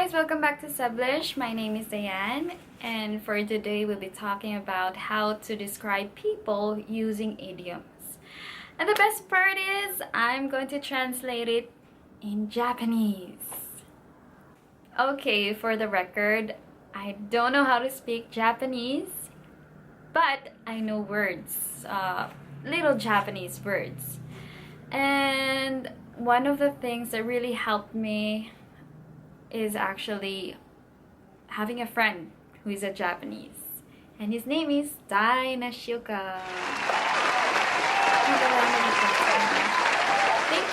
guys, welcome back to Sublish. My name is Dianne, and for today we'll be talking about how to describe people using idioms. And the best part is I'm going to translate it in Japanese. Okay, for the record, I don't know how to speak Japanese, but I know words, little Japanese words. And one of the things that really helped me is actually having a friend who is a Japanese, and his name is Thank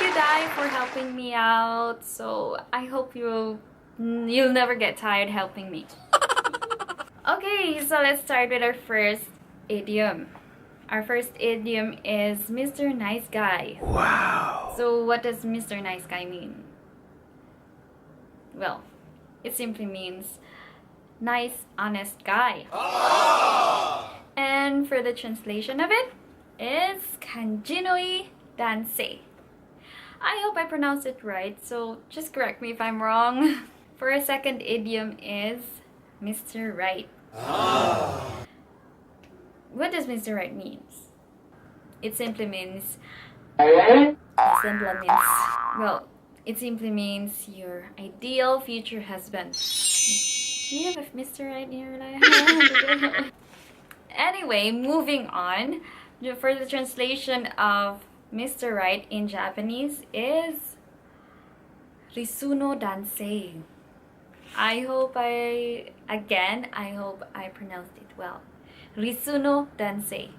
you, Dai, for helping me out. So I hope you'll never get tired helping me. Okay, so let's start with our first idiom. Our first idiom is Mr. Nice Guy. Wow. So what does Mr. Nice Guy mean? Well, it simply means nice, honest guy. Oh! And for the translation of it is kanji-no-ii dansei. I hope I pronounced it right, so just correct me if I'm wrong. For a second idiom is Mr. Right. Oh. What does Mr. Right mean? It simply means it simply means your ideal future husband. Do you have a Mr. Right in your life? Anyway, moving on. For the translation of Mr. Right in Japanese is Risuno Dansei. I hope I pronounced it well. Risuno Dansei.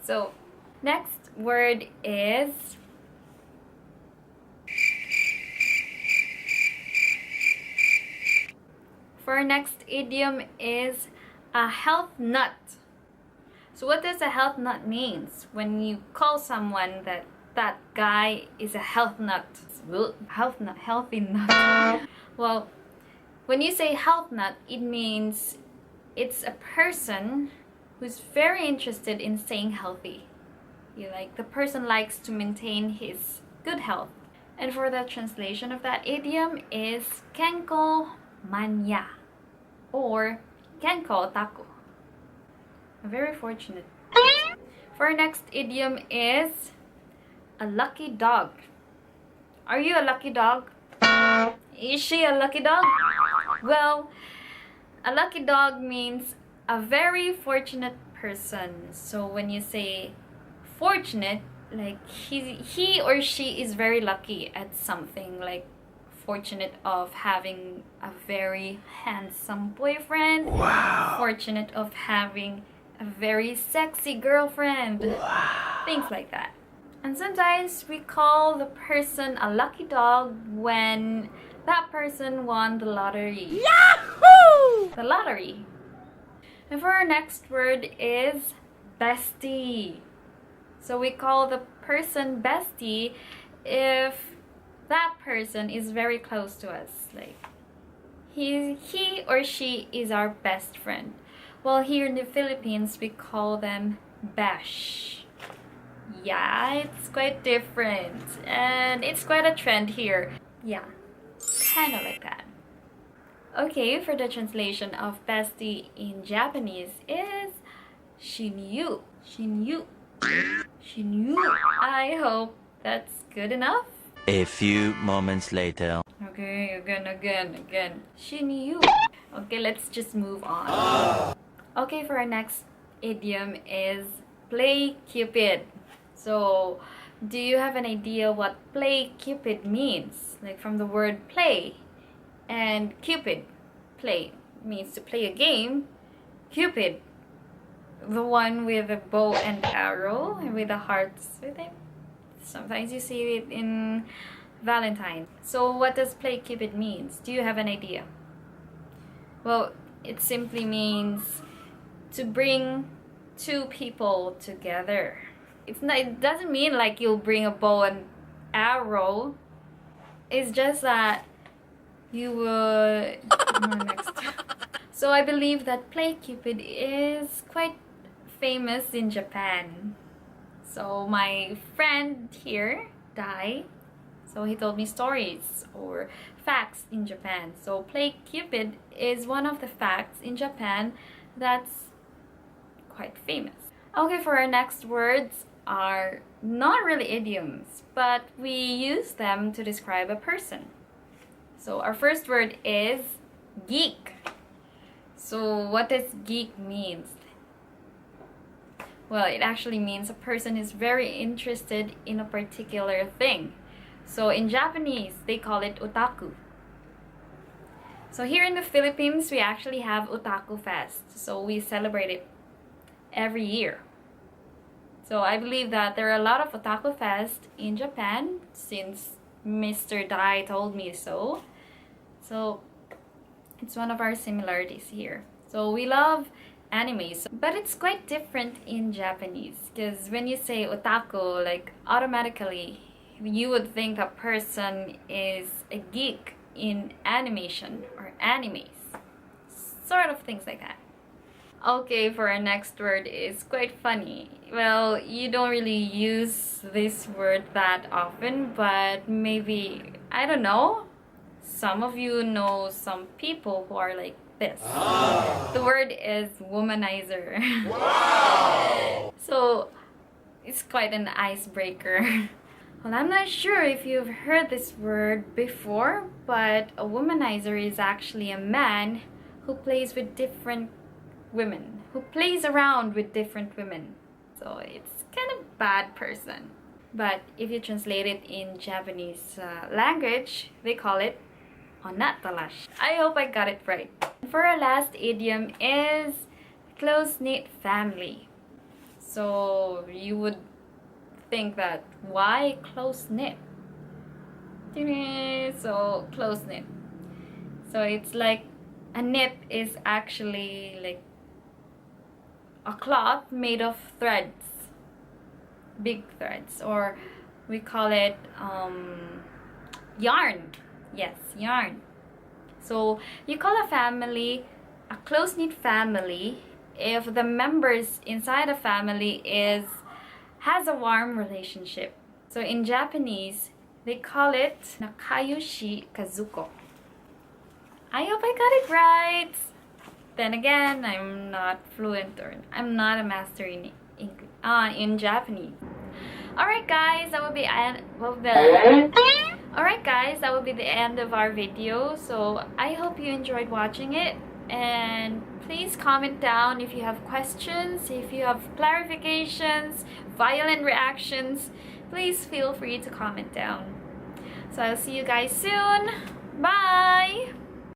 So, next word is for our next idiom is a health nut. So what does a health nut means? When you call someone that guy is a health nut. Healthy nut. Well, when you say health nut, it means it's a person who's very interested in staying healthy. The person likes to maintain his good health. And for the translation of that idiom is kenko manya or kenko otaku. Very fortunate. For our next idiom is a lucky dog. Are you a lucky dog? Is she a lucky dog? Well, a lucky dog means a very fortunate person. So when you say fortunate, like he or she is very lucky at something, like fortunate of having a very handsome boyfriend. Wow. Fortunate of having a very sexy girlfriend. Wow. Things like that. And sometimes we call the person a lucky dog when that person won the lottery. Yahoo! The lottery. And for our next word is bestie. So we call the person bestie if that person is very close to us. Like he or she is our best friend. Well, here in the Philippines we call them bash. Yeah, it's quite different, and it's quite a trend here. Yeah, kind of like that. Okay, for the translation of bestie in Japanese is shinyu. Shinyu. Shinyu. I hope that's good enough. A few moments later. Okay, again. Shinyu. Okay, let's just move on. Okay, for our next idiom is play Cupid. So, do you have an idea what play Cupid means? Like from the word play and Cupid. Play means to play a game. Cupid, the one with a bow and arrow and with the hearts with it. Sometimes you see it in Valentine. So what does play Cupid means? Do you have an idea? Well, it simply means to bring two people together. It doesn't mean like you'll bring a bow and arrow. It's just that you would next. So I believe that play Cupid is quite famous in Japan. So my friend here, Dai, so So he told me stories or facts in Japan. So play Cupid is one of the facts in Japan that's quite famous. Okay, for our next words are not really idioms, but we use them to describe a person. So our first word is geek. So what does geek mean? Well, it actually means a person is very interested in a particular thing. So in Japanese, they call it otaku. So here in the Philippines, we actually have Otaku Fest. So we celebrate it every year. So I believe that there are a lot of Otaku Fest in Japan since Mr. Dai told me so. So it's one of our similarities here. So we love animes, but it's quite different in Japanese because when you say otaku, like automatically you would think a person is a geek in animation or animes, sort of things like that. Okay, for our next word is quite funny. Well, you don't really use this word that often, but maybe, I don't know, some of you know some people who are like this. The word is womanizer. Wow! So it's quite an icebreaker. Well, I'm not sure if you've heard this word before, but a womanizer is actually a man who plays with different women, who plays around with different women. So it's kind of bad person. But if you translate it in Japanese language, they call it onatalash. I hope I got it right. For our last idiom is close-knit family. So you would think that why close-knit? So close-knit. So it's like a knit is actually like a cloth made of threads, big threads, or we call it yarn. Yes, yarn. So you call a family a close-knit family if the members inside a family has a warm relationship. So in Japanese, they call it nakayushi kazuko. I hope I got it right. Then again, I'm not fluent or I'm not a master in Japanese. Alright guys, that will be the end of our video. So I hope you enjoyed watching it, and please comment down if you have questions, if you have clarifications, violent reactions. Please feel free to comment down. So I'll see you guys soon. Bye!